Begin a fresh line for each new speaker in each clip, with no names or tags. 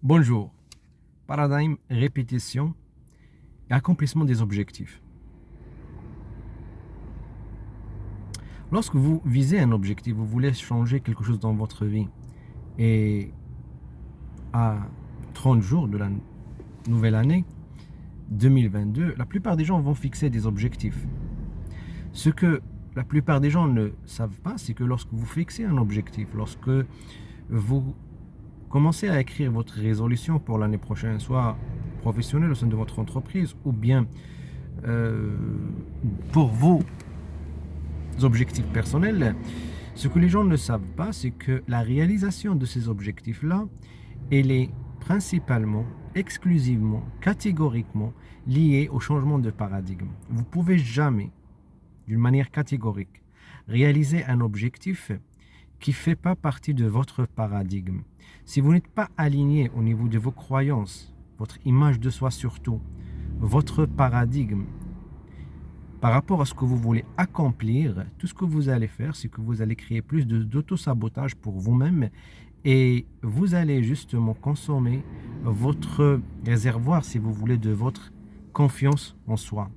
Bonjour. Paradigme, répétition et accomplissement des objectifs. Lorsque vous visez un objectif, vous voulez changer quelque chose dans votre vie et à 30 jours de la nouvelle année 2022, la plupart des gens vont fixer des objectifs. Ce que la plupart des gens ne savent pas, c'est que lorsque vous fixez un objectif, lorsque vous commencez à écrire votre résolution pour l'année prochaine, soit professionnelle au sein de votre entreprise ou bien pour vos objectifs personnels, ce que les gens ne savent pas, c'est que la réalisation de ces objectifs-là, elle est principalement, exclusivement, catégoriquement liée au changement de paradigme. Vous ne pouvez jamais, d'une manière catégorique, réaliser un objectif qui ne fait pas partie de votre paradigme. Si vous n'êtes pas aligné au niveau de vos croyances, votre image de soi surtout, votre paradigme, par rapport à ce que vous voulez accomplir, tout ce que vous allez faire, c'est que vous allez créer plus d'auto-sabotage pour vous-même et vous allez justement consommer votre réservoir, si vous voulez, de votre confiance en soi.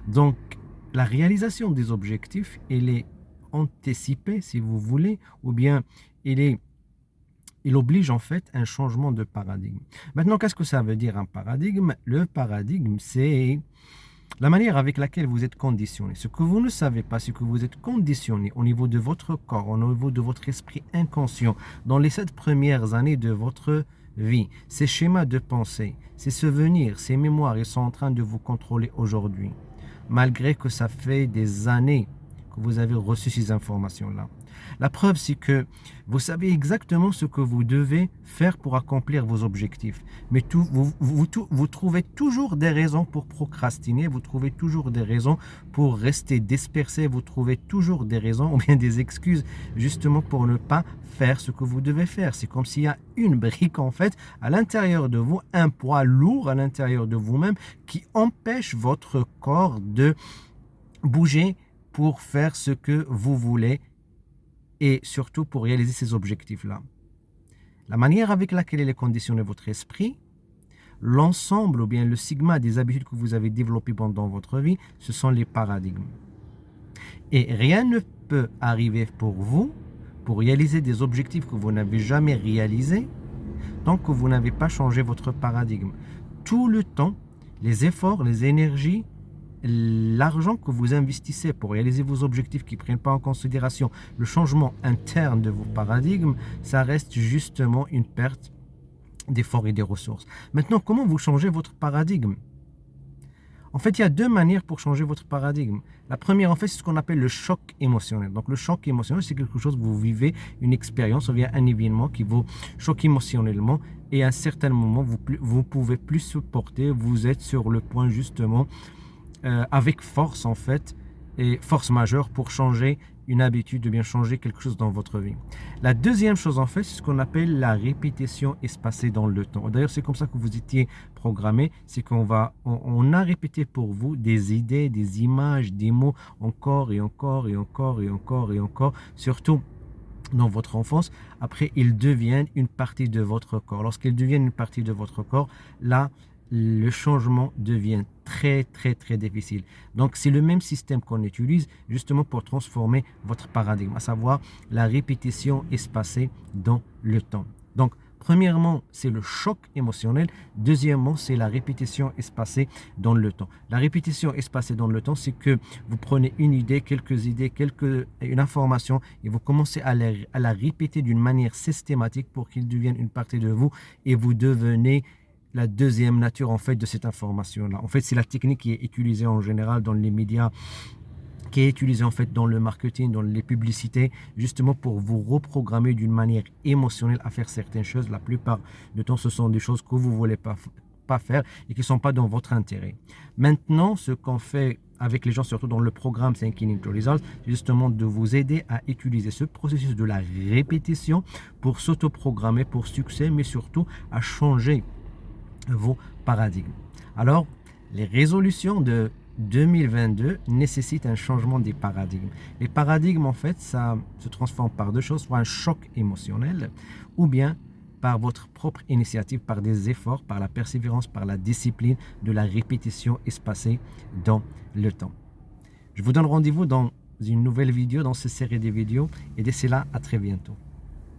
Donc, la réalisation des objectifs, elle est anticipée, si vous voulez, ou bien il oblige en fait un changement de paradigme. Maintenant, qu'est-ce que ça veut dire un paradigme? Le paradigme, c'est la manière avec laquelle vous êtes conditionné. Ce que vous ne savez pas, c'est que vous êtes conditionné au niveau de votre corps, au niveau de votre esprit inconscient, dans les 7 premières années de votre vie. Ces schémas de pensée, ces souvenirs, ces mémoires, ils sont en train de vous contrôler aujourd'hui. Malgré que ça fait des années que vous avez reçu ces informations-là. La preuve, c'est que vous savez exactement ce que vous devez faire pour accomplir vos objectifs. Mais vous trouvez toujours des raisons pour procrastiner, vous trouvez toujours des raisons pour rester dispersé, vous trouvez toujours des raisons ou bien des excuses justement pour ne pas faire ce que vous devez faire. C'est comme s'il y a une brique en fait à l'intérieur de vous, un poids lourd à l'intérieur de vous-même qui empêche votre corps de bouger pour faire ce que vous voulez et surtout pour réaliser ces objectifs-là. La manière avec laquelle il est conditionné votre esprit, l'ensemble ou bien le sigma des habitudes que vous avez développées pendant votre vie, ce sont les paradigmes. Et rien ne peut arriver pour vous pour réaliser des objectifs que vous n'avez jamais réalisés tant que vous n'avez pas changé votre paradigme. Tout le temps, les efforts, les énergies, l'argent que vous investissez pour réaliser vos objectifs qui ne prennent pas en considération le changement interne de vos paradigmes, ça reste justement une perte d'efforts et des ressources. Maintenant, comment vous changez votre paradigme? En fait, il y a 2 manières pour changer votre paradigme. La première, en fait, c'est ce qu'on appelle le choc émotionnel. Donc, le choc émotionnel, c'est quelque chose, vous vivez une expérience, ou bien un événement qui vous choque émotionnellement et à un certain moment, vous ne pouvez plus supporter, vous êtes sur le point justement avec force en fait, et force majeure pour changer une habitude, de bien changer quelque chose dans votre vie. La deuxième chose en fait, c'est ce qu'on appelle la répétition espacée dans le temps. D'ailleurs, c'est comme ça que vous étiez programmé, c'est on a répété pour vous des idées, des images, des mots, encore et encore et encore et encore et encore, surtout dans votre enfance. Après, ils deviennent une partie de votre corps. Lorsqu'ils deviennent une partie de votre corps, là, le changement devient très difficile. Donc c'est le même système qu'on utilise justement pour transformer votre paradigme, à savoir la répétition espacée dans le temps. Donc premièrement, c'est le choc émotionnel. Deuxièmement, c'est la répétition espacée dans le temps. La répétition espacée dans le temps, c'est que vous prenez une idée, une information et vous commencez à la répéter d'une manière systématique pour qu'il devienne une partie de vous et vous devenez la deuxième nature en fait de cette information-là. En fait, c'est la technique qui est utilisée en général dans les médias, qui est utilisée en fait dans le marketing, dans les publicités, justement pour vous reprogrammer d'une manière émotionnelle à faire certaines choses. La plupart du temps, ce sont des choses que vous ne voulez pas faire et qui ne sont pas dans votre intérêt. Maintenant, ce qu'on fait avec les gens, surtout dans le programme Thinking into Results, c'est justement de vous aider à utiliser ce processus de la répétition pour s'autoprogrammer pour succès, mais surtout à changer vos paradigmes. Alors, les résolutions de 2022 nécessitent un changement des paradigmes. Les paradigmes, en fait, ça se transforme par 2 choses, soit un choc émotionnel ou bien par votre propre initiative, par des efforts, par la persévérance, par la discipline, de la répétition espacée dans le temps. Je vous donne rendez-vous dans une nouvelle vidéo, dans cette série de vidéos, et d'ici là, à très bientôt.